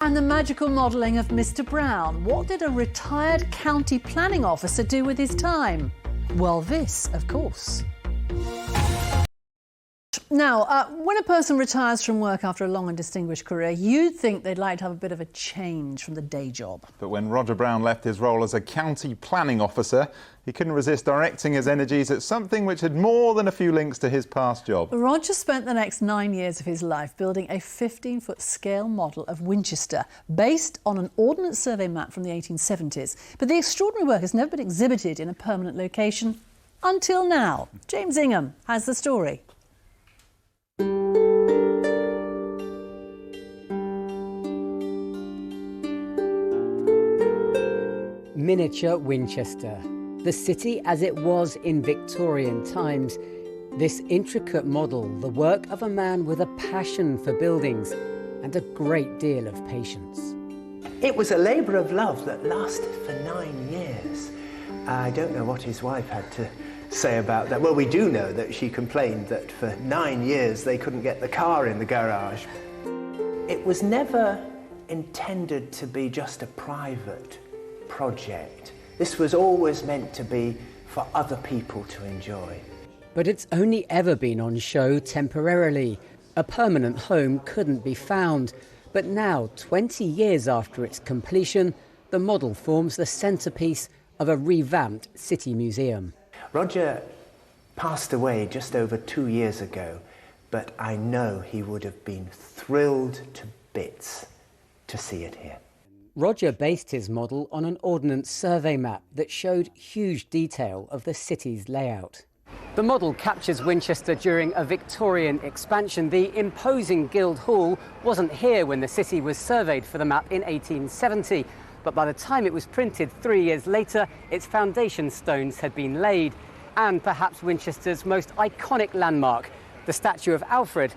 And the magical modelling of Mr. Brown. What did a retired county planning officer do with his time? Well, this, of course. Now, when a person retires from work after a long and distinguished career, you'd think they'd like to have a bit of a change from the day job. But when Roger Brown left his role as a county planning officer, he couldn't resist directing his energies at something which had more than a few links to his past job. Roger spent the next 9 years of his life building a 15-foot scale model of Winchester, based on an Ordnance Survey map from the 1870s. But the extraordinary work has never been exhibited in a permanent location until now. James Ingham has the story. Miniature Winchester, the city as it was in Victorian times. This intricate model, the work of a man with a passion for buildings and a great deal of patience. It was a labour of love that lasted for 9 years. I don't know what his wife had to say about that. Well, we do know that she complained that for 9 years they couldn't get the car in the garage. It was never intended to be just a private project. This was always meant to be for other people to enjoy. But it's only ever been on show temporarily. A permanent home couldn't be found. But now, 20 years after its completion, the model forms the centrepiece of a revamped city museum. Roger passed away just over 2 years ago, but I know he would have been thrilled to bits to see it here. Roger based his model on an Ordnance Survey map that showed huge detail of the city's layout. The model captures Winchester during a Victorian expansion. The imposing Guild Hall wasn't here when the city was surveyed for the map in 1870, but by the time it was printed 3 years later, its foundation stones had been laid. And perhaps Winchester's most iconic landmark, the statue of Alfred,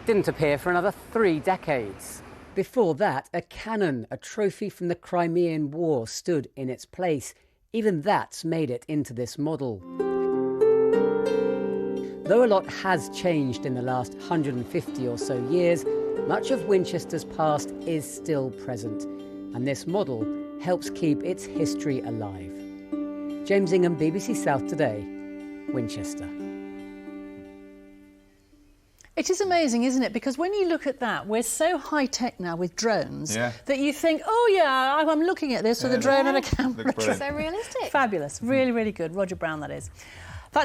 didn't appear for another 3 decades. Before that, a cannon, a trophy from the Crimean War, stood in its place. Even that's made it into this model. Though a lot has changed in the last 150 or so years, much of Winchester's past is still present, and this model helps keep its history alive. James Ingham, BBC South Today, Winchester. It is amazing, isn't it? Because when you look at that, we're so high-tech now with drones that you think, oh, yeah, I'm looking at this with a drone and a camera. So realistic. Fabulous. Really, really good. Roger Brown, that is.